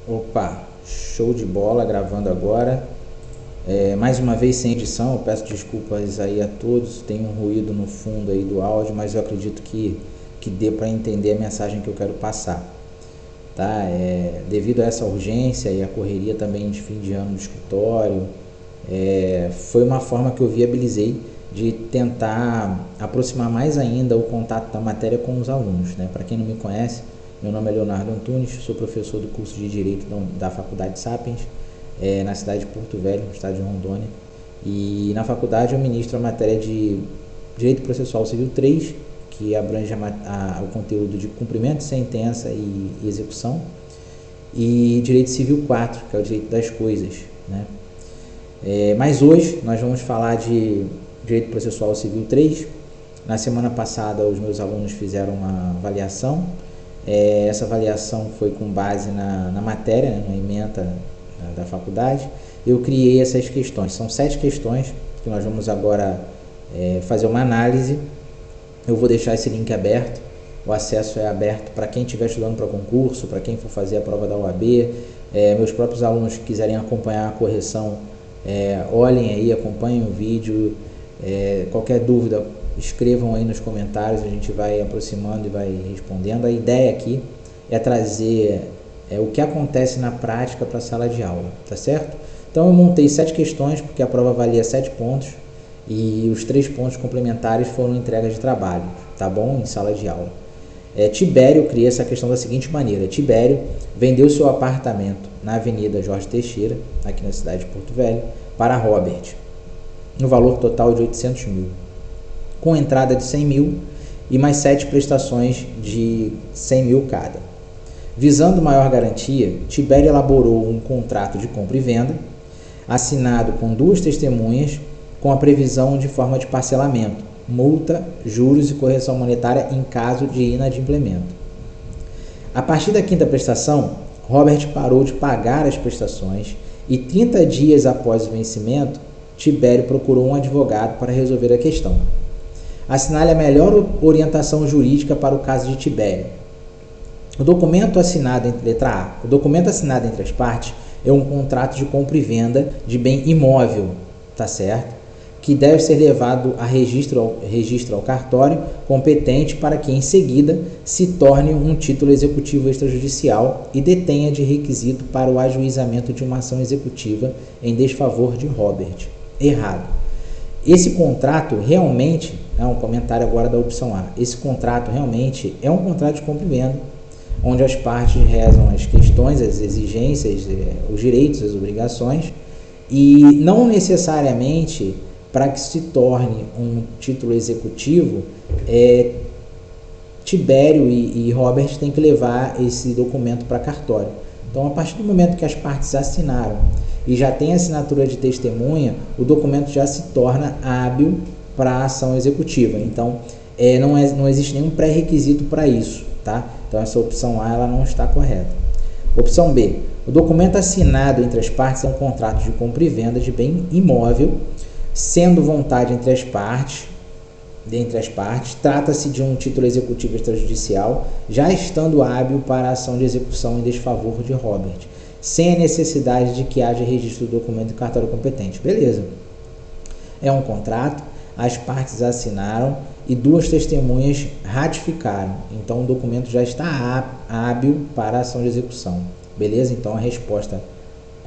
Opa, show de bola, gravando agora. Mais uma vez sem edição, eu peço desculpas aí a todos, tem um ruído no fundo aí do áudio, mas eu acredito que dê para entender a mensagem que eu quero passar. Tá? Devido a essa urgência e a correria também de fim de ano do escritório, foi uma forma que eu viabilizei de tentar aproximar mais ainda o contato da matéria com os alunos, né? Para quem não me conhece, meu nome é Leonardo Antunes, sou professor do curso de Direito da Faculdade Sapiens, na cidade de Porto Velho, no estado de Rondônia. E na faculdade eu ministro a matéria de Direito Processual Civil 3, que abrange o conteúdo de cumprimento de sentença e execução, e Direito Civil 4, que é o direito das coisas, né? Mas hoje nós vamos falar de Direito Processual Civil 3. Na semana passada os meus alunos fizeram uma avaliação. Essa avaliação foi com base na matéria, né, na ementa da faculdade. Eu criei essas questões, são 7 questões que nós vamos agora fazer uma análise. Eu vou deixar esse link aberto, o acesso é aberto para quem estiver estudando para concurso, para quem for fazer a prova da OAB, meus próprios alunos que quiserem acompanhar a correção, olhem aí, acompanhem o vídeo, qualquer dúvida escrevam aí nos comentários, a gente vai aproximando e vai respondendo. A ideia aqui é trazer o que acontece na prática para a sala de aula, tá certo? Então eu montei 7 questões, porque a prova valia 7 pontos, e os 3 pontos complementares foram entregas de trabalho, tá bom? Em sala de aula. Tibério cria essa questão da seguinte maneira: Tibério vendeu seu apartamento na Avenida Jorge Teixeira, aqui na cidade de Porto Velho, para Robert, no valor total de 800 mil, com entrada de 100 mil e mais 7 prestações de 100 mil cada. Visando maior garantia, Tibério elaborou um contrato de compra e venda, assinado com 2 testemunhas, com a previsão de forma de parcelamento, multa, juros e correção monetária em caso de inadimplemento. A partir da 5ª prestação, Robert parou de pagar as prestações e 30 dias após o vencimento, Tibério procurou um advogado para resolver a questão. Assinale a melhor orientação jurídica para o caso de Tibério. O documento assinado o documento assinado entre as partes é um contrato de compra e venda de bem imóvel, tá certo? Que deve ser levado a registro ao cartório competente para que em seguida se torne um título executivo extrajudicial e detenha de requisito para o ajuizamento de uma ação executiva em desfavor de Robert. Errado. Esse contrato realmente, um comentário agora da opção A, esse contrato realmente é um contrato de compra e venda, onde as partes rezam as questões, as exigências, os direitos, as obrigações, e não necessariamente para que se torne um título executivo, Tibério e Robert têm que levar esse documento para cartório. Então, a partir do momento que as partes assinaram e já tem assinatura de testemunha, o documento já se torna hábil para a ação executiva. Então, não existe nenhum pré-requisito para isso, tá? Então, essa opção A ela não está correta. Opção B. O documento assinado entre as partes é um contrato de compra e venda de bem imóvel, sendo vontade entre as partes, trata-se de um título executivo extrajudicial, já estando hábil para a ação de execução em desfavor de Robert, sem a necessidade de que haja registro do documento em cartório competente. Beleza. É um contrato, as partes assinaram e 2 testemunhas ratificaram. Então, o documento já está hábil para a ação de execução. Beleza? Então, a resposta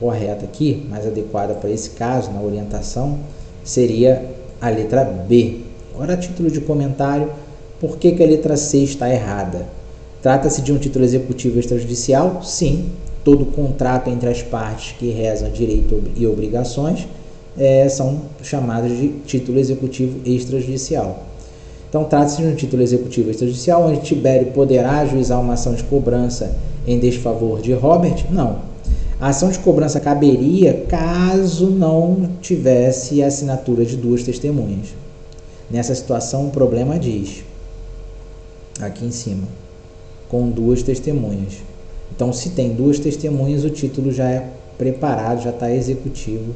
correta aqui, mais adequada para esse caso, na orientação, seria a letra B. Agora, a título de comentário, por que a letra C está errada? Trata-se de um título executivo extrajudicial? Sim. Todo contrato entre as partes que rezam direito e obrigações são chamados de título executivo extrajudicial. Então, trata-se de um título executivo extrajudicial, onde Tibério poderá ajuizar uma ação de cobrança em desfavor de Robert? Não. A ação de cobrança caberia caso não tivesse a assinatura de 2 testemunhas. Nessa situação, o problema diz, aqui em cima, com 2 testemunhas. Então, se tem 2 testemunhas, o título já é preparado, já está executivo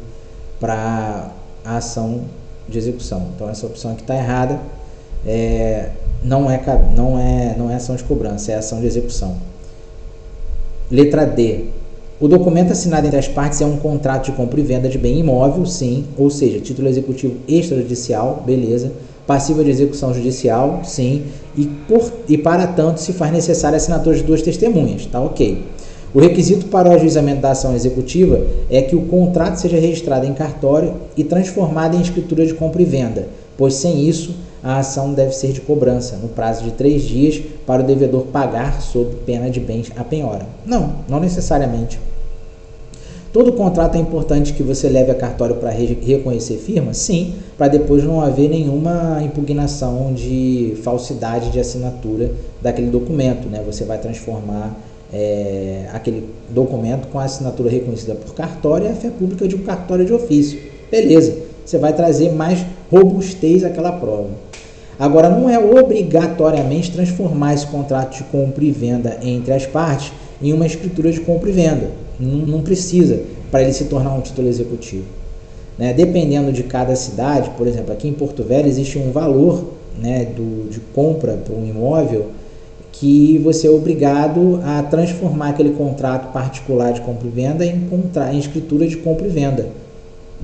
para a ação de execução. Então, essa opção aqui está errada, não é ação de cobrança, é ação de execução. Letra D. O documento assinado entre as partes é um contrato de compra e venda de bem imóvel, sim, ou seja, título executivo extrajudicial, beleza, passível de execução judicial, sim, e para tanto se faz necessária a assinatura de 2 testemunhas, tá ok. O requisito para o ajuizamento da ação executiva é que o contrato seja registrado em cartório e transformado em escritura de compra e venda, pois sem isso a ação deve ser de cobrança, no prazo de 3 dias, para o devedor pagar sob pena de bens à penhora. Não necessariamente. Todo contrato é importante que você leve a cartório para reconhecer firma? Sim, para depois não haver nenhuma impugnação de falsidade de assinatura daquele documento, né? Você vai transformar aquele documento com a assinatura reconhecida por cartório e a fé pública de um cartório de ofício. Beleza, você vai trazer mais robustez àquela prova. Agora, não é obrigatoriamente transformar esse contrato de compra e venda entre as partes em uma escritura de compra e venda. Não precisa para ele se tornar um título executivo. Né? Dependendo de cada cidade, por exemplo, aqui em Porto Velho existe um valor, né, de compra para um imóvel que você é obrigado a transformar aquele contrato particular de compra e venda em escritura de compra e venda,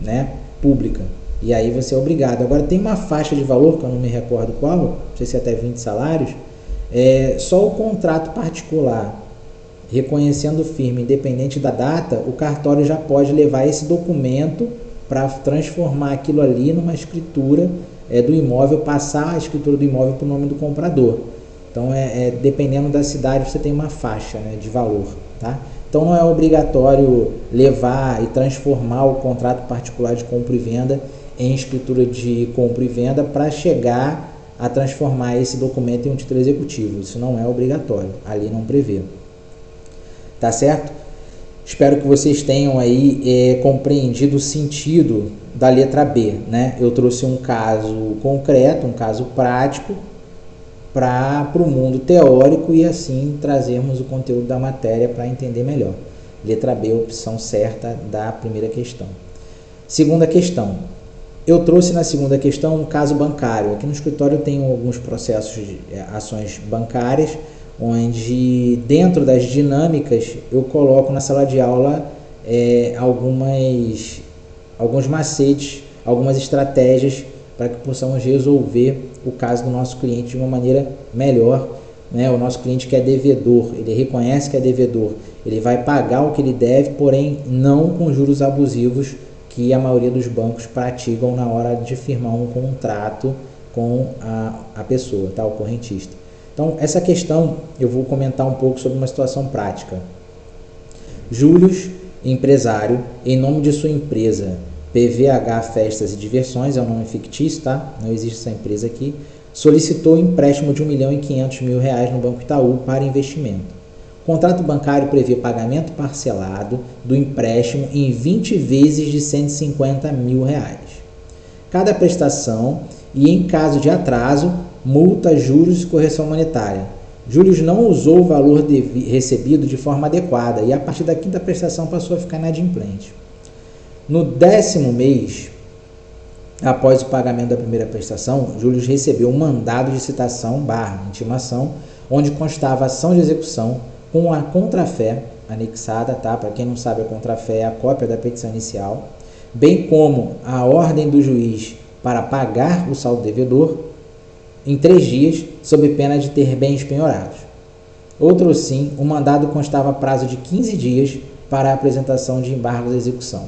né, pública. E aí você é obrigado. Agora tem uma faixa de valor, que eu não me recordo qual, não sei se é até 20 salários, só o contrato particular, reconhecendo firme, independente da data, o cartório já pode levar esse documento para transformar aquilo ali numa escritura do imóvel, passar a escritura do imóvel para o nome do comprador. Então, dependendo da cidade, você tem uma faixa, né, de valor, tá? Então, não é obrigatório levar e transformar o contrato particular de compra e venda em escritura de compra e venda para chegar a transformar esse documento em um título executivo. Isso não é obrigatório, ali não prevê. Tá certo? Espero que vocês tenham aí compreendido o sentido da letra B, né? Eu trouxe um caso concreto, um caso prático, para o mundo teórico e assim trazermos o conteúdo da matéria para entender melhor. Letra B, opção certa da primeira questão. Segunda questão. Eu trouxe na segunda questão um caso bancário. Aqui no escritório eu tenho alguns processos de ações bancárias, onde dentro das dinâmicas eu coloco na sala de aula alguns macetes, algumas estratégias para que possamos resolver o caso do nosso cliente de uma maneira melhor, né? O nosso cliente que é devedor, ele reconhece que é devedor, ele vai pagar o que ele deve, porém não com juros abusivos que a maioria dos bancos praticam na hora de firmar um contrato com a pessoa, tá? O correntista. Então, essa questão eu vou comentar um pouco sobre uma situação prática. Júlio, empresário, em nome de sua empresa PVH Festas e Diversões, é um nome fictício, tá? Não existe essa empresa aqui, solicitou um empréstimo de R$1.500.000 no Banco Itaú para investimento. O contrato bancário prevê pagamento parcelado do empréstimo em 20 vezes de R$150.000. Cada prestação e, em caso de atraso, multa, juros e correção monetária. Júlio não usou o valor recebido de forma adequada e a partir da quinta prestação passou a ficar inadimplente. No 10º mês, após o pagamento da primeira prestação, Júlio recebeu um mandado de citação / intimação, onde constava ação de execução com a contrafé anexada, tá? Para quem não sabe, a contrafé é a cópia da petição inicial, bem como a ordem do juiz para pagar o saldo devedor em 3 dias, sob pena de ter bens penhorados. Outro sim, o mandado constava prazo de 15 dias para a apresentação de embargos à execução.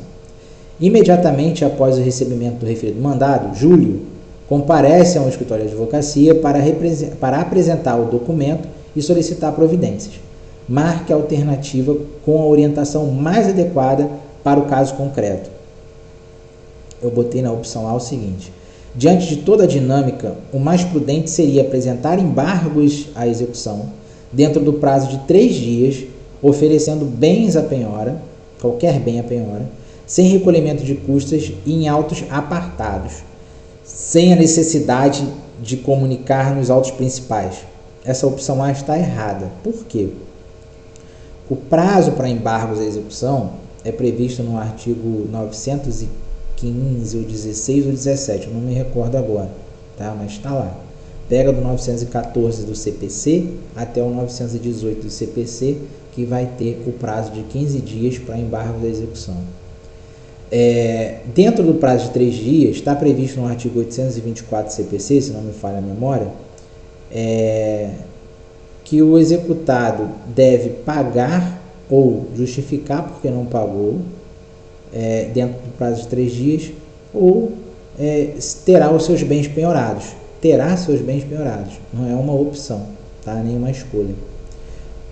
Imediatamente após o recebimento do referido mandado, Júlio comparece ao escritório de advocacia para apresentar o documento e solicitar providências. Marque a alternativa com a orientação mais adequada para o caso concreto. Eu botei na opção A o seguinte: diante de toda a dinâmica, o mais prudente seria apresentar embargos à execução dentro do prazo de 3 dias, oferecendo bens à penhora, qualquer bem à penhora, sem recolhimento de custas e em autos apartados, sem a necessidade de comunicar nos autos principais. Essa opção A está errada. Por quê? O prazo para embargos à execução é previsto no artigo 915 ou 16 ou 17, eu não me recordo agora, tá? Mas está lá. Pega do 914 do CPC até o 918 do CPC, que vai ter o prazo de 15 dias para embargo da execução. Dentro do prazo de 3 dias, está previsto no artigo 824 CPC, se não me falha a memória, que o executado deve pagar ou justificar porque não pagou dentro do prazo de 3 dias, ou terá os seus bens penhorados. Terá seus bens penhorados, não é uma opção, tá? Nem uma escolha.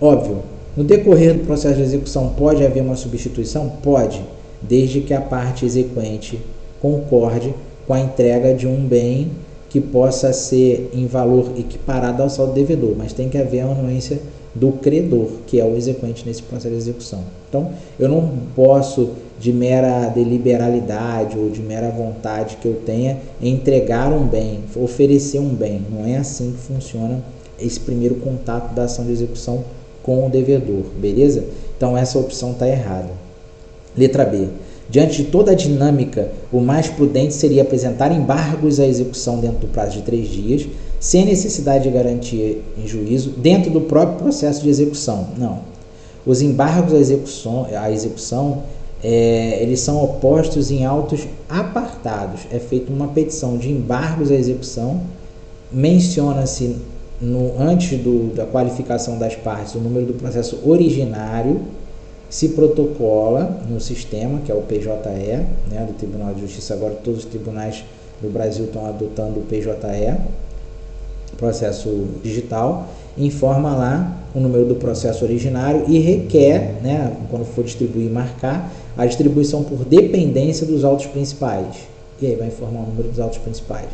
Óbvio, no decorrer do processo de execução pode haver uma substituição? Pode, desde que a parte exequente concorde com a entrega de um bem que possa ser em valor equiparado ao saldo devedor, mas tem que haver a anuência do credor, que é o exequente nesse processo de execução. Então, eu não posso, de mera deliberalidade ou de mera vontade que eu tenha, entregar um bem, oferecer um bem. Não é assim que funciona esse primeiro contato da ação de execução com o devedor, beleza? Então, essa opção está errada. Letra B. Diante de toda a dinâmica, o mais prudente seria apresentar embargos à execução dentro do prazo de 3 dias, sem necessidade de garantia em juízo, dentro do próprio processo de execução. Não. Os embargos à execução, eles são opostos em autos apartados. É feita uma petição de embargos à execução, menciona-se antes da qualificação das partes o número do processo originário, se protocola no sistema, que é o PJE, né, do Tribunal de Justiça. Agora todos os tribunais do Brasil estão adotando o PJE, processo digital, informa lá o número do processo originário e requer, né, quando for distribuir e marcar, a distribuição por dependência dos autos principais. E aí vai informar o número dos autos principais.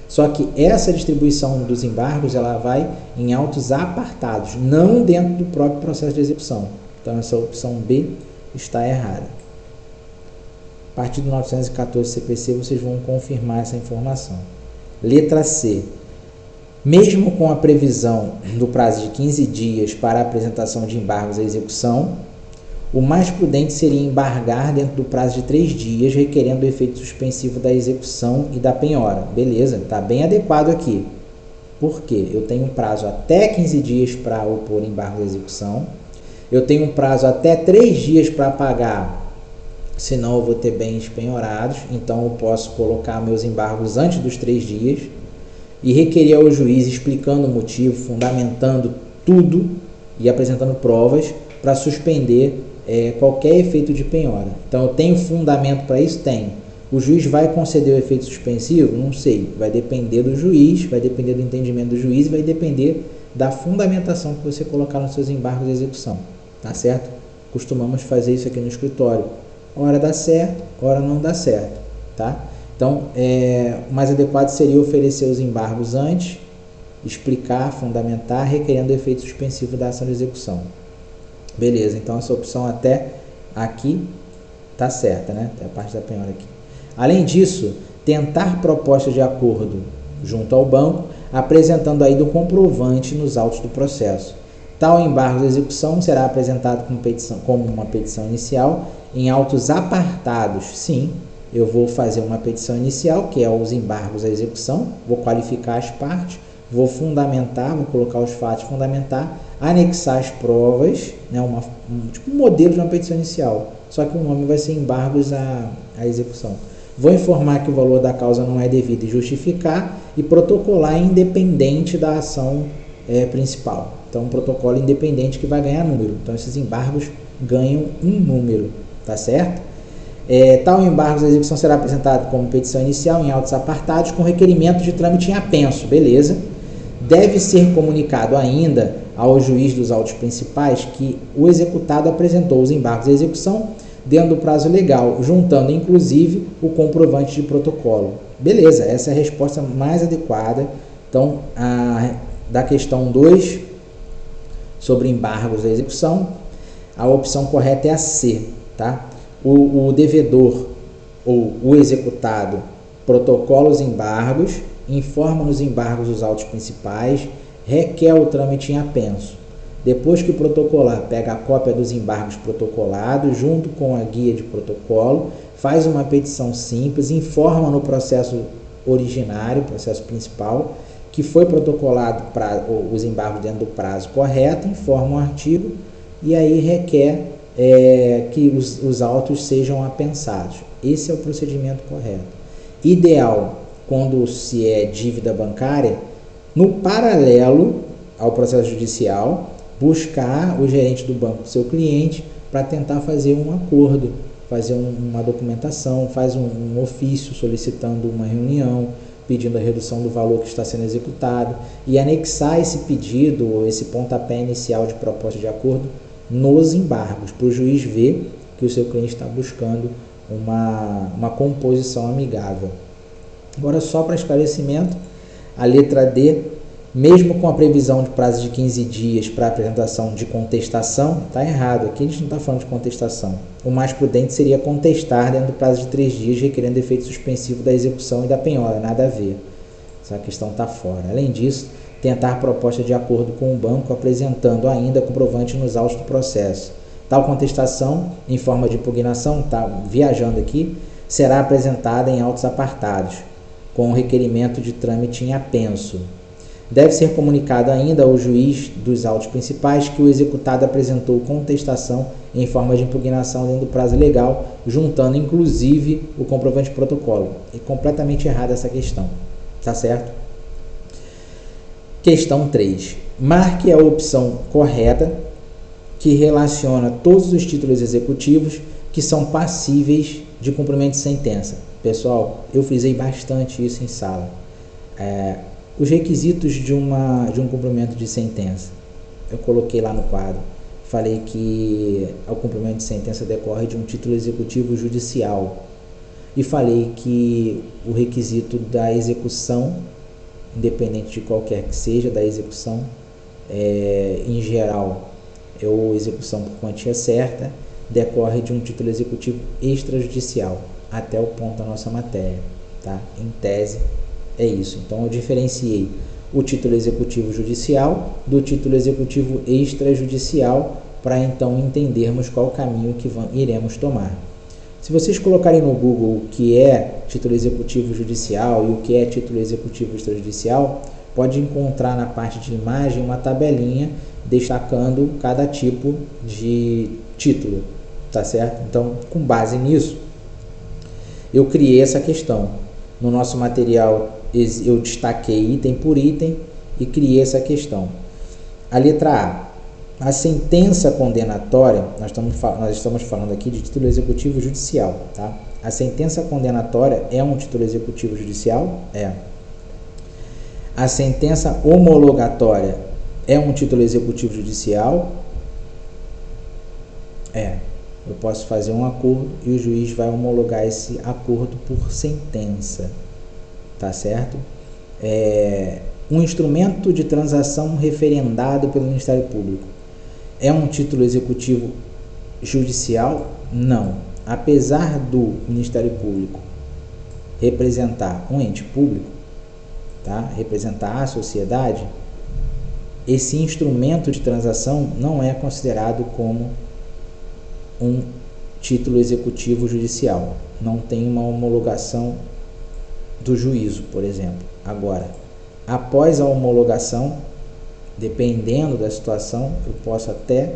Só que essa distribuição dos embargos, ela vai em autos apartados, não dentro do próprio processo de execução. Então, essa opção B está errada. A partir do 914 CPC, vocês vão confirmar essa informação. Letra C. Mesmo com a previsão do prazo de 15 dias para a apresentação de embargos à execução, o mais prudente seria embargar dentro do prazo de 3 dias, requerendo o efeito suspensivo da execução e da penhora. Beleza, está bem adequado aqui. Por quê? Eu tenho um prazo até 15 dias para opor embargo à execução. Eu tenho um prazo até 3 dias para pagar, senão eu vou ter bens penhorados, então eu posso colocar meus embargos antes dos 3 dias e requerer ao juiz explicando o motivo, fundamentando tudo e apresentando provas para suspender qualquer efeito de penhora. Então eu tenho fundamento para isso? Tenho. O juiz vai conceder o efeito suspensivo? Não sei. Vai depender do juiz, vai depender do entendimento do juiz e vai depender da fundamentação que você colocar nos seus embargos de execução. Tá certo? Costumamos fazer isso aqui no escritório. Hora dá certo, hora não dá certo. Tá? Então, o mais adequado seria oferecer os embargos antes, explicar, fundamentar, requerendo o efeito suspensivo da ação de execução. Beleza, então essa opção até aqui tá certa, né? Tem a parte da penhora aqui. Além disso, tentar proposta de acordo junto ao banco, apresentando aí do comprovante nos autos do processo. Tal embargo de execução será apresentado como uma petição inicial em autos apartados. Sim, eu vou fazer uma petição inicial, que é os embargos à execução, vou qualificar as partes, vou fundamentar, vou colocar os fatos, fundamentar, anexar as provas, né, tipo um modelo de uma petição inicial, só que o nome vai ser embargos à execução. Vou informar que o valor da causa não é devido e justificar e protocolar independente da ação principal. Então, um protocolo independente que vai ganhar número. Então, esses embargos ganham um número, tá certo? Tal embargo da execução será apresentado como petição inicial em autos apartados com requerimento de trâmite em apenso, beleza? Deve ser comunicado ainda ao juiz dos autos principais que o executado apresentou os embargos da execução dentro do prazo legal, juntando inclusive o comprovante de protocolo. Beleza, essa é a resposta mais adequada. Então, da questão 2, sobre embargos da execução, a opção correta é a C, tá? O devedor ou o executado protocola os embargos, informa nos embargos os autos principais, requer o trâmite em apenso. Depois que protocolar, pega a cópia dos embargos protocolados junto com a guia de protocolo, faz uma petição simples, informa no processo originário, processo principal, que foi protocolado os embargos dentro do prazo correto, informa o artigo, e aí requer que os autos sejam apensados. Esse é o procedimento correto. Ideal, quando se é dívida bancária, no paralelo ao processo judicial, buscar o gerente do banco, seu cliente, para tentar fazer um acordo, fazer uma documentação, faz um ofício solicitando uma reunião, pedindo a redução do valor que está sendo executado e anexar esse pedido ou esse pontapé inicial de proposta de acordo nos embargos, para o juiz ver que o seu cliente está buscando uma composição amigável. Agora, só para esclarecimento, a letra D, mesmo com a previsão de prazo de 15 dias para apresentação de contestação, está errado, aqui a gente não está falando de contestação. O mais prudente seria contestar dentro do prazo de 3 dias, requerendo efeito suspensivo da execução e da penhora, nada a ver. Essa questão está fora. Além disso, tentar proposta de acordo com o banco, apresentando ainda comprovante nos autos do processo. Tal contestação, em forma de impugnação, está viajando aqui, será apresentada em autos apartados, com requerimento de trâmite em apenso. Deve ser comunicado ainda ao juiz dos autos principais que o executado apresentou contestação em forma de impugnação dentro do prazo legal, juntando inclusive o comprovante de protocolo. É completamente errada essa questão, tá certo? Questão 3. Marque a opção correta que relaciona todos os títulos executivos que são passíveis de cumprimento de sentença. Pessoal, eu frisei bastante isso em sala. Os requisitos de um cumprimento de sentença. Eu coloquei lá no quadro. Falei que o cumprimento de sentença decorre de um título executivo judicial. E falei que o requisito da execução, independente de qualquer que seja, da execução, em geral, ou execução por quantia certa, decorre de um título executivo extrajudicial, até o ponto da nossa matéria. Tá? Em tese, é isso. Então, eu diferenciei o título executivo judicial do título executivo extrajudicial para então entendermos qual o caminho que iremos tomar. Se vocês colocarem no Google o que é título executivo judicial e o que é título executivo extrajudicial, pode encontrar na parte de imagem uma tabelinha destacando cada tipo de título, tá certo? Então, com base nisso, eu criei essa questão. No nosso material, eu destaquei item por item e criei essa questão. A letra A sentença condenatória, nós estamos falando aqui de título executivo judicial, tá? A sentença condenatória é um título executivo judicial? É. A sentença homologatória é um título executivo judicial? É. Eu posso fazer um acordo e o juiz vai homologar esse acordo por sentença, tá certo? Um instrumento de transação referendado pelo Ministério Público é um título executivo judicial? Não. Apesar do Ministério Público representar um ente público, tá? Representar a sociedade, esse instrumento de transação não é considerado como um título executivo judicial. Não tem uma homologação do juízo, por exemplo. Agora, após a homologação, dependendo da situação, eu posso até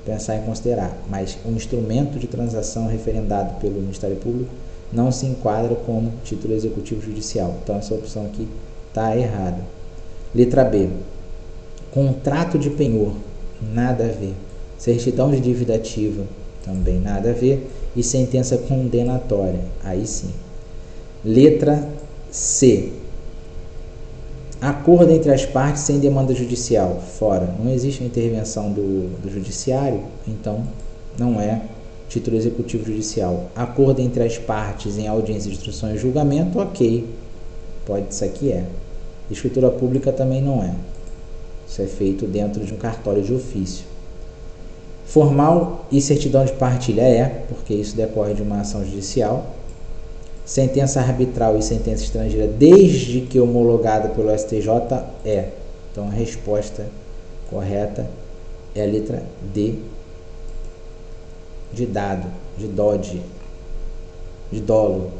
pensar em considerar, mas um instrumento de transação referendado pelo Ministério Público não se enquadra como título executivo judicial. Então, essa opção aqui está errada. Letra B. Contrato de penhor, nada a ver. Certidão de dívida ativa, também nada a ver. E sentença condenatória, aí sim. Letra C. Acordo entre as partes sem demanda judicial, fora. Não existe intervenção do judiciário, então não é título executivo judicial. Acordo entre as partes em audiência de instrução e julgamento, ok. Pode, isso aqui é. Escritura pública também não é. Isso é feito dentro de um cartório de ofício. Formal e certidão de partilha é, porque isso decorre de uma ação judicial. Sentença arbitral e sentença estrangeira, desde que homologada pelo STJ, é. Então, a resposta correta é a letra D, de dado, de dode, de dolo,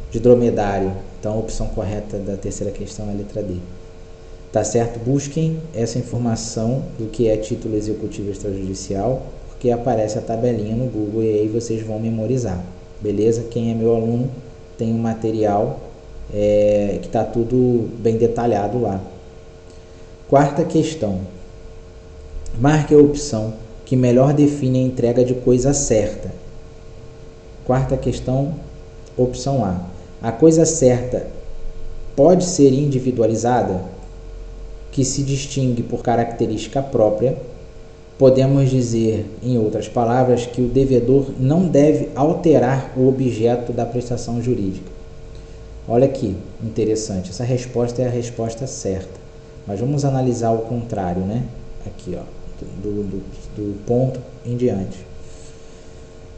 de dromedário. Então, a opção correta da terceira questão é a letra D. Tá certo? Busquem essa informação do que é título executivo extrajudicial, porque aparece a tabelinha no Google e aí vocês vão memorizar, beleza? Quem é meu aluno tem um material que está tudo bem detalhado lá. Quarta questão. Marque a opção que melhor define a entrega de coisa certa. Quarta questão, opção A. A coisa certa pode ser individualizada, que se distingue por característica própria. Podemos dizer, em outras palavras, que o devedor não deve alterar o objeto da prestação jurídica. Olha aqui, interessante. Essa resposta é a resposta certa. Mas vamos analisar o contrário, né? Aqui, ó, do ponto em diante.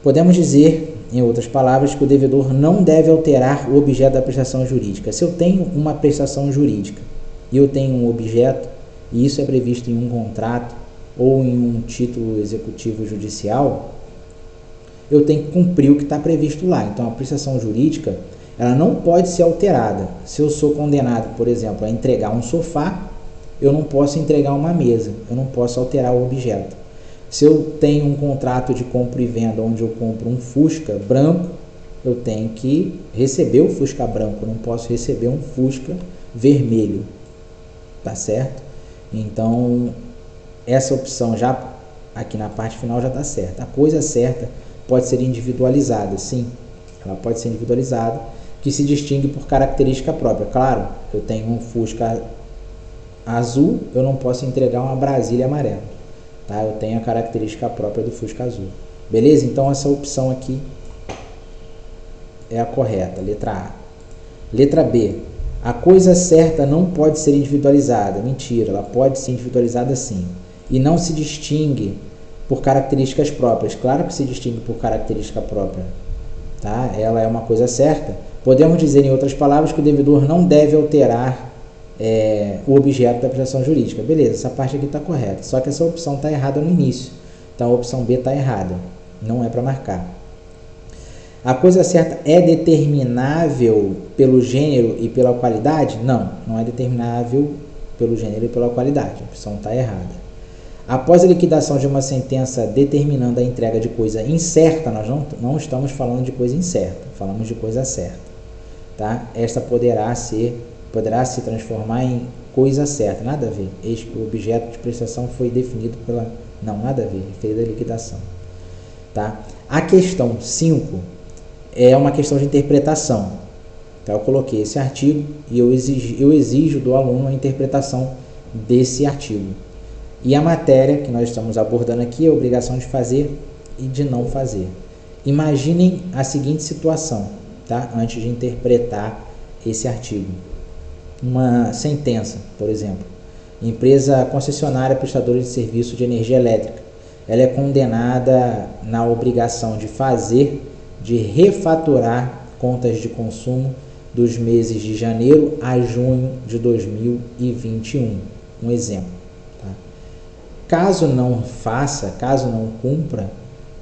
Podemos dizer, em outras palavras, que o devedor não deve alterar o objeto da prestação jurídica. Se eu tenho uma prestação jurídica e eu tenho um objeto, e isso é previsto em um contrato ou em um título executivo judicial, eu tenho que cumprir o que está previsto lá. Então, a prestação jurídica, ela não pode ser alterada. Se eu sou condenado, por exemplo, a entregar um sofá, eu não posso entregar uma mesa, eu não posso alterar o objeto. Se eu tenho um contrato de compra e venda onde eu compro um Fusca branco, eu tenho que receber o Fusca branco, eu não posso receber um Fusca vermelho, tá certo? Então, essa opção já aqui na parte final já está certa. A coisa certa pode ser individualizada, sim, ela pode ser individualizada, que se distingue por característica própria. Claro, eu tenho um Fusca azul, eu não posso entregar uma Brasília amarela, tá? Eu tenho a característica própria do Fusca azul. Beleza? Então essa opção aqui é a correta, letra A. Letra B. A coisa certa não pode ser individualizada. Mentira, ela pode ser individualizada sim. E não se distingue por características próprias. Claro que se distingue por característica própria, tá? Ela é uma coisa certa. Podemos dizer, em outras palavras, que o devedor não deve alterar o objeto da prestação jurídica. Beleza, essa parte aqui está correta. Só que essa opção está errada no início. Então a opção B está errada. Não é para marcar. A coisa certa é determinável pelo gênero e pela qualidade? Não, não é determinável pelo gênero e pela qualidade. A opção está errada. Após a liquidação de uma sentença determinando a entrega de coisa incerta, nós não estamos falando de coisa incerta, falamos de coisa certa, tá? Esta poderá se transformar em coisa certa, nada a ver. Eis que o objeto de prestação foi definido pela... Não, nada a ver, efeito da liquidação, tá? A questão 5 é uma questão de interpretação. Então, eu coloquei esse artigo e eu exijo do aluno a interpretação desse artigo. E a matéria que nós estamos abordando aqui é a obrigação de fazer e de não fazer. Imaginem a seguinte situação, tá? Antes de interpretar esse artigo. Uma sentença, por exemplo. Empresa concessionária prestadora de serviço de energia elétrica. Ela é condenada na obrigação de refaturar contas de consumo dos meses de janeiro a junho de 2021. Um exemplo. Caso não cumpra,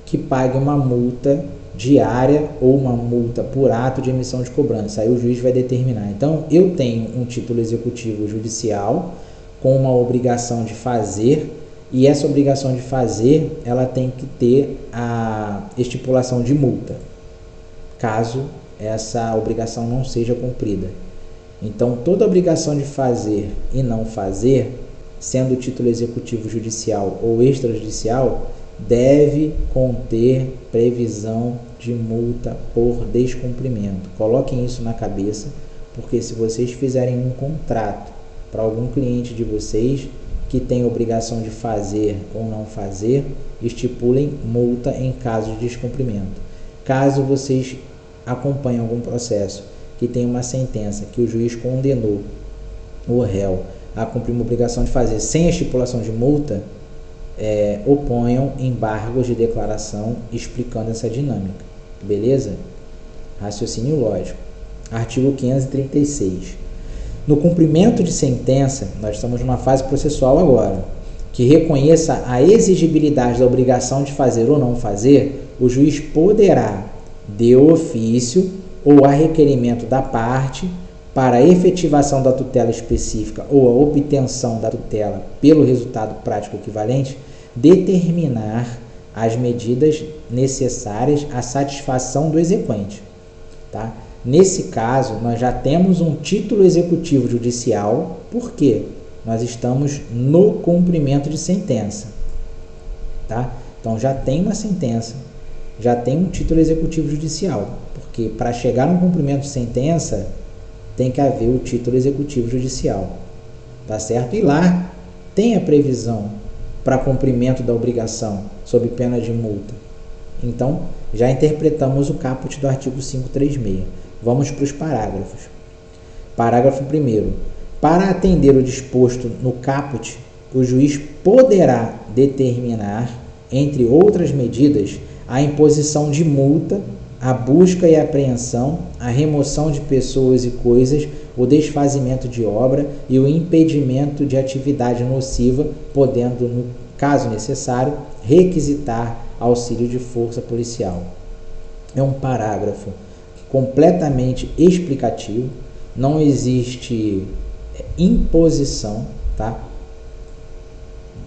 que pague uma multa diária ou uma multa por ato de emissão de cobrança. Aí o juiz vai determinar. Então, eu tenho um título executivo judicial com uma obrigação de fazer, e essa obrigação de fazer, ela tem que ter a estipulação de multa, caso essa obrigação não seja cumprida. Então, toda obrigação de fazer e não fazer, sendo título executivo judicial ou extrajudicial, deve conter previsão de multa por descumprimento. Coloquem isso na cabeça, porque se vocês fizerem um contrato para algum cliente de vocês que tem obrigação de fazer ou não fazer, estipulem multa em caso de descumprimento. Caso vocês acompanhem algum processo que tem uma sentença que o juiz condenou o réu a cumprir uma obrigação de fazer sem a estipulação de multa, oponham embargos de declaração explicando essa dinâmica. Beleza? Raciocínio lógico. Artigo 536. No cumprimento de sentença, nós estamos numa fase processual agora, que reconheça a exigibilidade da obrigação de fazer ou não fazer, o juiz poderá, de ofício ou a requerimento da parte, para a efetivação da tutela específica ou a obtenção da tutela pelo resultado prático equivalente, determinar as medidas necessárias à satisfação do exequente. Tá? Nesse caso, nós já temos um título executivo judicial, porque nós estamos no cumprimento de sentença. Tá? Então, já tem uma sentença, já tem um título executivo judicial, porque para chegar no cumprimento de sentença, tem que haver o título executivo judicial. Tá certo? E lá tem a previsão para cumprimento da obrigação, sob pena de multa. Então, já interpretamos o caput do artigo 536. Vamos para os parágrafos. Parágrafo 1º. Para atender o disposto no caput, o juiz poderá determinar, entre outras medidas, a imposição de multa, a busca e a apreensão, a remoção de pessoas e coisas, o desfazimento de obra e o impedimento de atividade nociva, podendo, no caso necessário, requisitar auxílio de força policial. É um parágrafo completamente explicativo, não existe imposição, tá?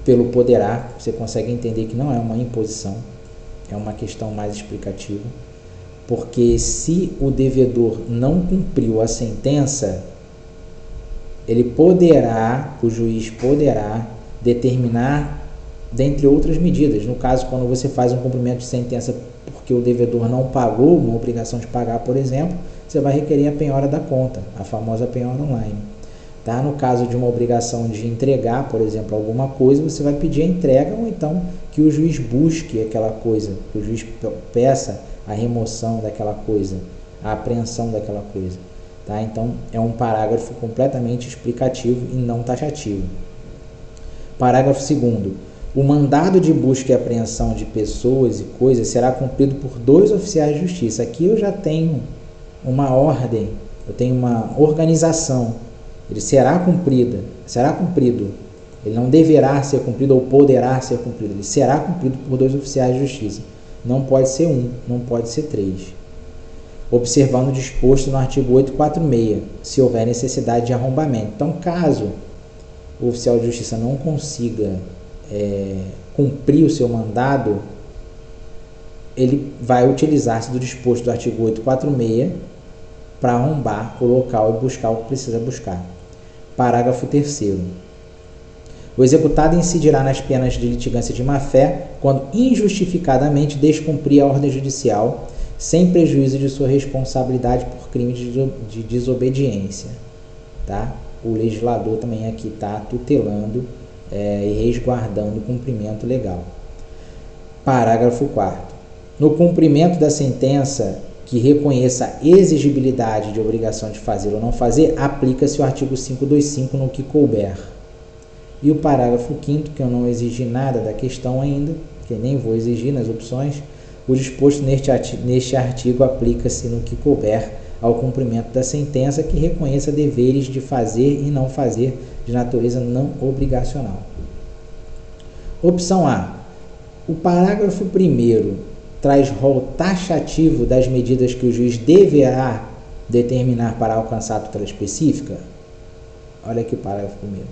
Pelo poderá, você consegue entender que não é uma imposição, é uma questão mais explicativa, porque se o devedor não cumpriu a sentença, o juiz poderá determinar, dentre outras medidas. No caso, quando você faz um cumprimento de sentença porque o devedor não pagou uma obrigação de pagar, por exemplo, você vai requerer a penhora da conta, a famosa penhora online. Tá? No caso de uma obrigação de entregar, por exemplo, alguma coisa, você vai pedir a entrega ou então que o juiz busque aquela coisa, que o juiz peça a remoção daquela coisa, a apreensão daquela coisa. Tá? Então, é um parágrafo completamente explicativo e não taxativo. Parágrafo 2º. O mandado de busca e apreensão de pessoas e coisas será cumprido por 2 oficiais de justiça. Aqui eu já tenho uma ordem, eu tenho uma organização. Ele será cumprido. Ele não deverá ser cumprido ou poderá ser cumprido. Ele será cumprido por 2 oficiais de justiça. Não pode ser 1, não pode ser 3. Observando o disposto no artigo 846, se houver necessidade de arrombamento. Então, caso o oficial de justiça não consiga cumprir o seu mandado, ele vai utilizar-se do disposto do artigo 846 para arrombar o local e buscar o que precisa buscar. Parágrafo 3º. O executado incidirá nas penas de litigância de má-fé quando injustificadamente descumprir a ordem judicial, sem prejuízo de sua responsabilidade por crime de desobediência. Tá? O legislador também aqui está tutelando e resguardando o cumprimento legal. Parágrafo 4º. No cumprimento da sentença que reconheça a exigibilidade de obrigação de fazer ou não fazer, aplica-se o artigo 525 no que couber. E o parágrafo 5º, que eu não exigi nada da questão ainda, que nem vou exigir nas opções, o disposto neste artigo aplica-se no que couber ao cumprimento da sentença que reconheça deveres de fazer e não fazer de natureza não obrigacional. Opção A. O parágrafo 1º traz rol taxativo das medidas que o juiz deverá determinar para alcançar a tutela específica. Olha aqui o parágrafo 1º.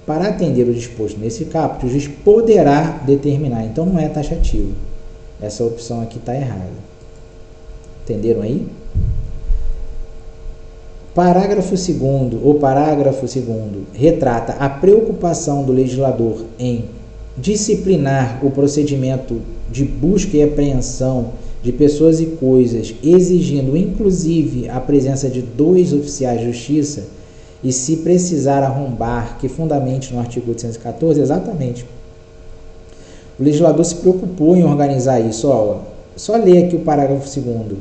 Para atender o disposto nesse caput, o juiz poderá determinar. Então, não é taxativo. Essa opção aqui está errada. Entenderam aí? Parágrafo 2º retrata a preocupação do legislador em disciplinar o procedimento de busca e apreensão de pessoas e coisas, exigindo inclusive a presença de 2 oficiais de justiça, e se precisar arrombar, que fundamente no artigo 814, exatamente. O legislador se preocupou em organizar isso. Só ler aqui o parágrafo 2º.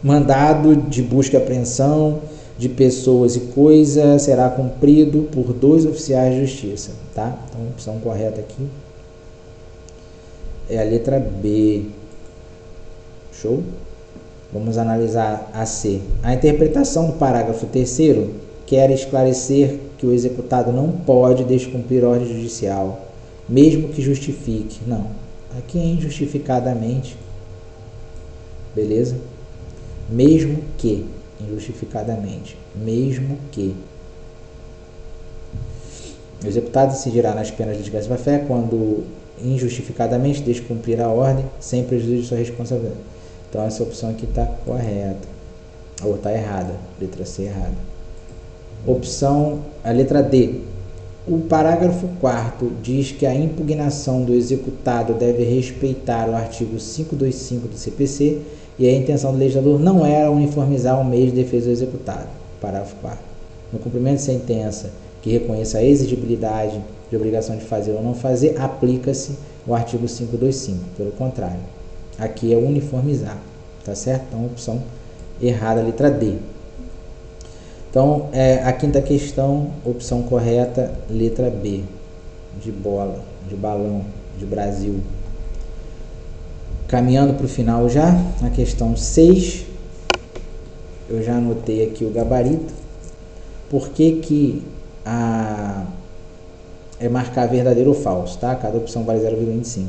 Mandado de busca e apreensão de pessoas e coisas será cumprido por 2 oficiais de justiça. Tá? Então, a opção correta aqui é a letra B. Show? Vamos analisar a C. A interpretação do parágrafo 3º quer esclarecer que o executado não pode descumprir ordem judicial, mesmo que justifique. Não. Aqui é injustificadamente. Beleza? Mesmo que. injustificadamente, mesmo que o executado incidirá nas penas de desgraça da fé quando injustificadamente descumprir a ordem, sem prejuízo de sua responsabilidade. Então essa opção aqui está correta, ou está errada, letra C errada. Opção, a letra D. O parágrafo 4º diz que a impugnação do executado deve respeitar o artigo 525 do CPC e a intenção do legislador não era uniformizar o meio de defesa do executado. Parágrafo 4º. No cumprimento de sentença que reconheça a exigibilidade de obrigação de fazer ou não fazer, aplica-se o artigo 525. Pelo contrário, aqui é uniformizar, tá certo? Então, opção errada, letra D. Então, a quinta questão, opção correta, letra B, de bola, de balão, de Brasil. Caminhando para o final já, na questão 6, eu já anotei aqui o gabarito. Por que é marcar verdadeiro ou falso, tá? Cada opção vale 0,25.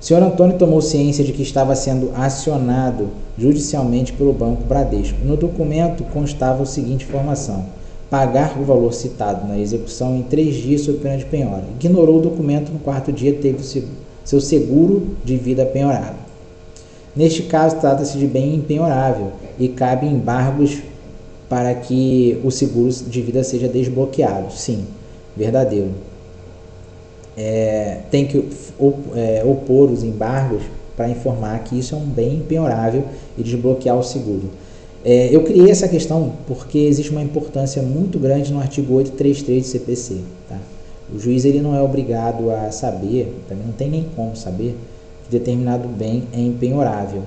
O senhor Antônio tomou ciência de que estava sendo acionado judicialmente pelo Banco Bradesco. No documento constava a seguinte informação: pagar o valor citado na execução em 3 dias sob pena de penhora. Ignorou o documento, no 4º dia teve seu seguro de vida penhorado. Neste caso, trata-se de bem impenhorável e cabe embargos para que o seguro de vida seja desbloqueado. Sim, verdadeiro. Tem que opor os embargos para informar que isso é um bem impenhorável e desbloquear o seguro. Eu criei essa questão porque existe uma importância muito grande no artigo 833 do CPC. Tá? O juiz ele não é obrigado a saber, também não tem nem como saber, que determinado bem é impenhorável.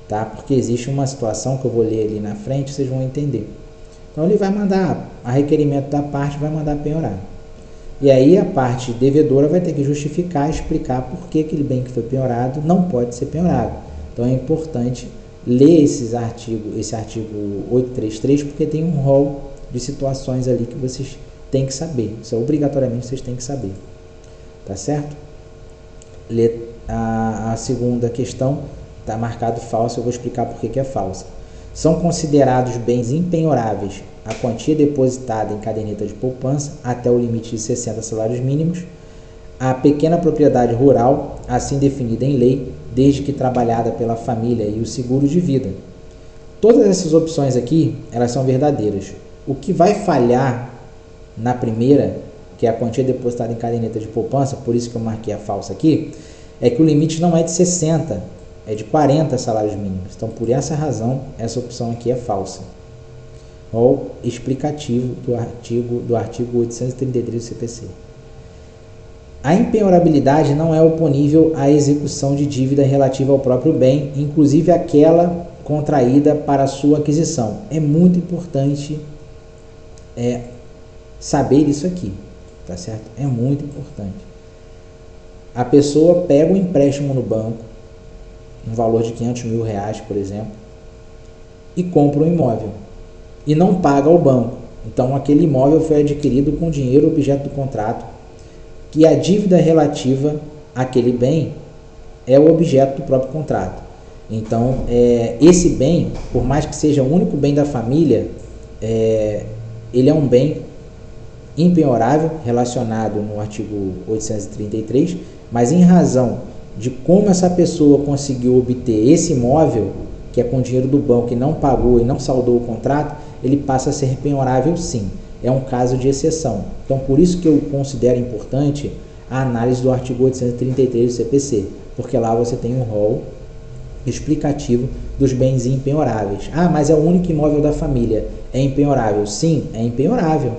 Tá? Porque existe uma situação que eu vou ler ali na frente, vocês vão entender. Então ele vai mandar, a requerimento da parte, vai mandar penhorar. E aí a parte devedora vai ter que justificar, explicar por que aquele bem que foi penhorado não pode ser penhorado. Então é importante ler esse artigo 833, porque tem um rol de situações ali que vocês têm que saber. Isso obrigatoriamente vocês têm que saber. Tá certo? A segunda questão está marcado falso, eu vou explicar por que é falsa. São considerados bens impenhoráveis a quantia depositada em caderneta de poupança até o limite de 60 salários mínimos, a pequena propriedade rural, assim definida em lei, desde que trabalhada pela família, e o seguro de vida. Todas essas opções aqui, elas são verdadeiras. O que vai falhar na primeira, que é a quantia depositada em caderneta de poupança, por isso que eu marquei a falsa aqui, é que o limite não é de 60, é de 40 salários mínimos. Então, por essa razão, essa opção aqui é falsa. Ou explicativo do artigo 833 do CPC. A impenhorabilidade não é oponível à execução de dívida relativa ao próprio bem, inclusive aquela contraída para sua aquisição. É muito importante saber isso aqui, tá certo? É muito importante. A pessoa pega um empréstimo no banco, um valor de 500 mil reais, por exemplo, e compra um imóvel e não paga ao banco. Então aquele imóvel foi adquirido com dinheiro objeto do contrato, que a dívida relativa àquele bem é o objeto do próprio contrato. Então esse bem, por mais que seja o único bem da família, ele é um bem impenhorável relacionado no artigo 833, mas em razão de como essa pessoa conseguiu obter esse imóvel, que é com dinheiro do banco e não pagou e não saldou o contrato, ele passa a ser penhorável sim. É um caso de exceção. Então, por isso que eu considero importante a análise do artigo 833 do CPC, porque lá você tem um rol explicativo dos bens impenhoráveis. Ah, mas é o único imóvel da família. É impenhorável? Sim, é impenhorável.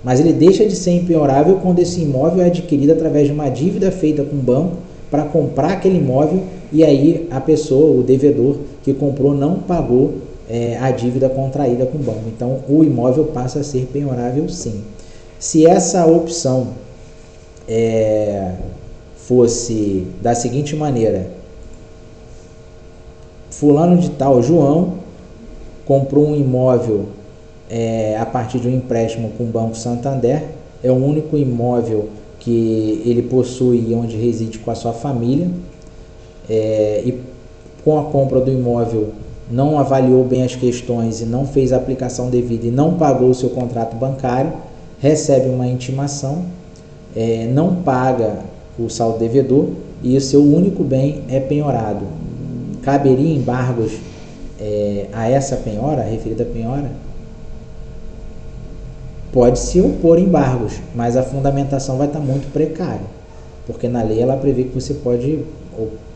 Mas ele deixa de ser impenhorável quando esse imóvel é adquirido através de uma dívida feita com o banco para comprar aquele imóvel e aí a pessoa, o devedor que comprou, não pagou a dívida contraída com o banco. Então, o imóvel passa a ser penhorável sim. Se essa opção fosse da seguinte maneira: fulano de tal, João, comprou um imóvel a partir de um empréstimo com o Banco Santander, é o único imóvel que ele possui onde reside com a sua família, e com a compra do imóvel não avaliou bem as questões e não fez a aplicação devida e não pagou o seu contrato bancário, recebe uma intimação, não paga o saldo devedor e o seu único bem é penhorado. Caberia embargos a essa penhora, a referida penhora? Pode se opor embargos, mas a fundamentação vai estar muito precária, porque na lei ela prevê que você pode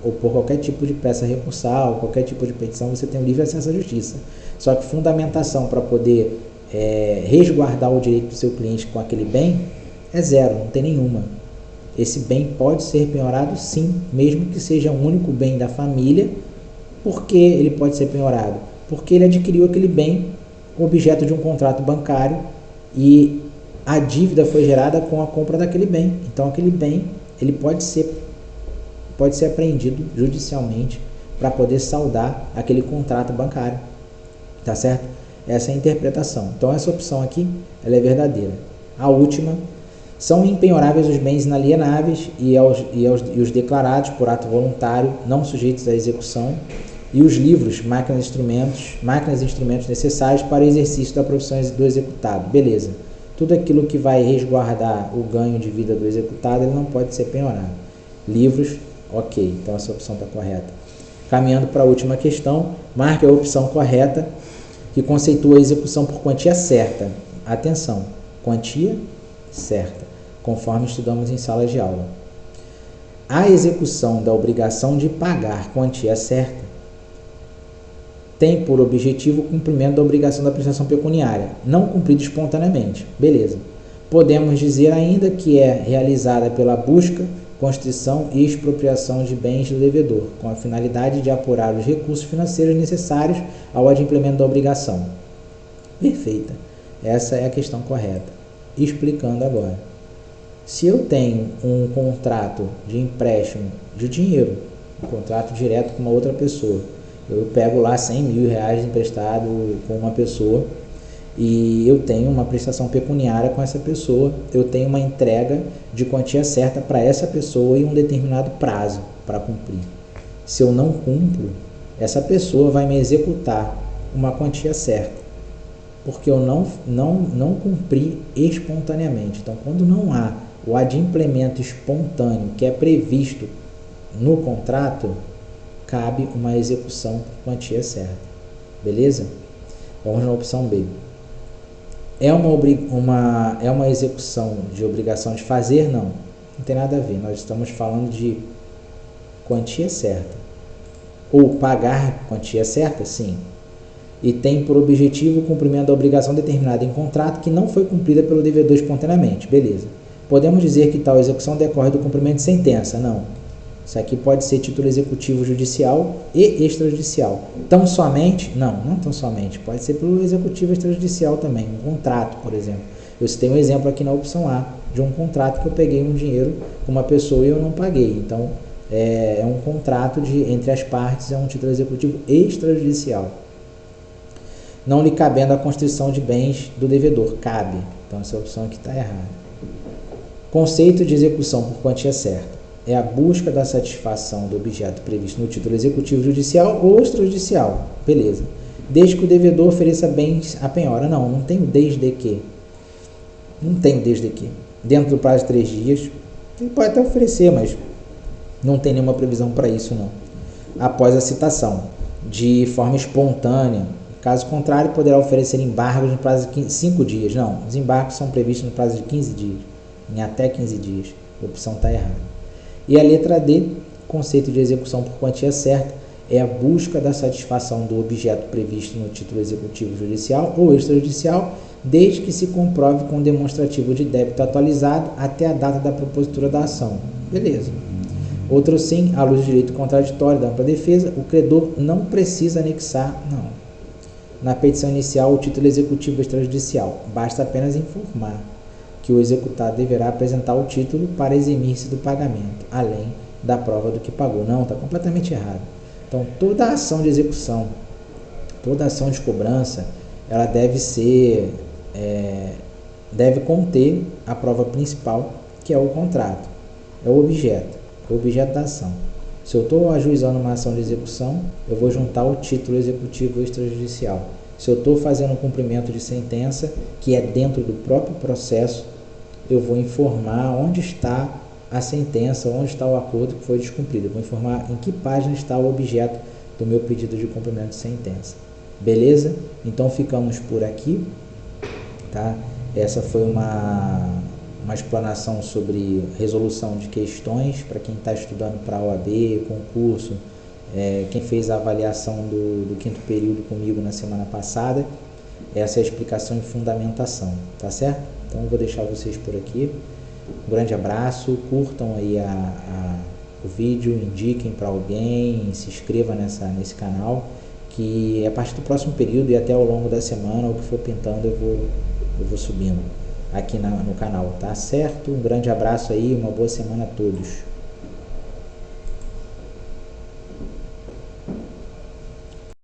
opor qualquer tipo de peça recursal, qualquer tipo de petição, você tem o livre acesso à justiça. Só que fundamentação para poder resguardar o direito do seu cliente com aquele bem é zero, não tem nenhuma. Esse bem pode ser penhorado sim, mesmo que seja o único bem da família. Por que ele pode ser penhorado? Porque ele adquiriu aquele bem objeto de um contrato bancário e a dívida foi gerada com a compra daquele bem. Então aquele bem ele pode ser apreendido judicialmente para poder saldar aquele contrato bancário, tá certo? Essa é a interpretação. Então essa opção aqui ela é verdadeira. A última: são impenhoráveis os bens inalienáveis e os declarados por ato voluntário não sujeitos à execução e os livros, máquinas e instrumentos necessários para o exercício da profissão do executado. Beleza. Tudo aquilo que vai resguardar o ganho de vida do executado ele não pode ser penhorado. Livros, ok, então essa opção está correta. Caminhando para a última questão, marque a opção correta que conceitua a execução por quantia certa. Atenção, quantia certa, conforme estudamos em sala de aula. A execução da obrigação de pagar quantia certa tem por objetivo o cumprimento da obrigação da prestação pecuniária, não cumprida espontaneamente. Beleza. Podemos dizer ainda que é realizada pela busca, constituição e expropriação de bens do devedor, com a finalidade de apurar os recursos financeiros necessários ao adimplemento da obrigação. Perfeita. Essa é a questão correta. Explicando agora. Se eu tenho um contrato de empréstimo de dinheiro, um contrato direto com uma outra pessoa, eu pego lá 100 mil reais emprestado com uma pessoa e eu tenho uma prestação pecuniária com essa pessoa, eu tenho uma entrega de quantia certa para essa pessoa e um determinado prazo para cumprir. Se eu não cumpro, essa pessoa vai me executar uma quantia certa, porque eu não cumpri espontaneamente. Então, quando não há o adimplemento espontâneo que é previsto no contrato, cabe uma execução por quantia certa. Beleza? Vamos na opção B. É uma execução de obrigação de fazer? Não. Não tem nada a ver. Nós estamos falando de quantia certa. Ou pagar quantia certa? Sim. E tem por objetivo o cumprimento da obrigação determinada em contrato que não foi cumprida pelo devedor espontaneamente. Beleza. Podemos dizer que tal execução decorre do cumprimento de sentença? Não. Isso aqui pode ser título executivo judicial e extrajudicial. Tão somente? Não tão somente. Pode ser pelo executivo extrajudicial também. Um contrato, por exemplo. Eu citei um exemplo aqui na opção A de um contrato que eu peguei um dinheiro com uma pessoa e eu não paguei. Então, é um contrato entre as partes, é um título executivo extrajudicial. Não lhe cabendo a constituição de bens do devedor. Cabe. Então, essa opção aqui está errada. Conceito de execução por quantia certa. É a busca da satisfação do objeto previsto no título executivo judicial ou extrajudicial. Beleza. Desde que o devedor ofereça bens à penhora. Não tem o desde que. Não tem o desde que. Dentro do prazo de 3 dias, ele pode até oferecer, mas não tem nenhuma previsão para isso, não. Após a citação, de forma espontânea. Caso contrário, poderá oferecer embargos no prazo de 5 dias. Não, os embargos são previstos no prazo de 15 dias. Em até 15 dias. A opção está errada. E a letra D, conceito de execução por quantia certa, é a busca da satisfação do objeto previsto no título executivo judicial ou extrajudicial, desde que se comprove com demonstrativo de débito atualizado até a data da propositura da ação. Beleza. Outro sim, à luz do direito contraditório da ampla defesa, o credor não precisa anexar, na petição inicial, o título executivo extrajudicial. Basta apenas informar que o executado deverá apresentar o título para eximir-se do pagamento, além da prova do que pagou. Não, está completamente errado. Então, toda ação de execução, toda ação de cobrança, ela deve conter a prova principal, que é o contrato, é o objeto da ação. Se eu estou ajuizando uma ação de execução, eu vou juntar o título executivo extrajudicial. Se eu estou fazendo um cumprimento de sentença, que é dentro do próprio processo, eu vou informar onde está a sentença, onde está o acordo que foi descumprido. Eu vou informar em que página está o objeto do meu pedido de cumprimento de sentença. Beleza? Então ficamos por aqui, tá? Essa foi uma explanação sobre resolução de questões para quem está estudando para a OAB, concurso, quem fez a avaliação do quinto período comigo na semana passada. Essa é a explicação e fundamentação, tá certo? Então eu vou deixar vocês por aqui. Um grande abraço, curtam aí o vídeo, indiquem para alguém, se inscreva nesse canal, que a partir do próximo período e até ao longo da semana, o que for pintando, eu vou subindo aqui no canal, tá certo? Um grande abraço aí, uma boa semana a todos.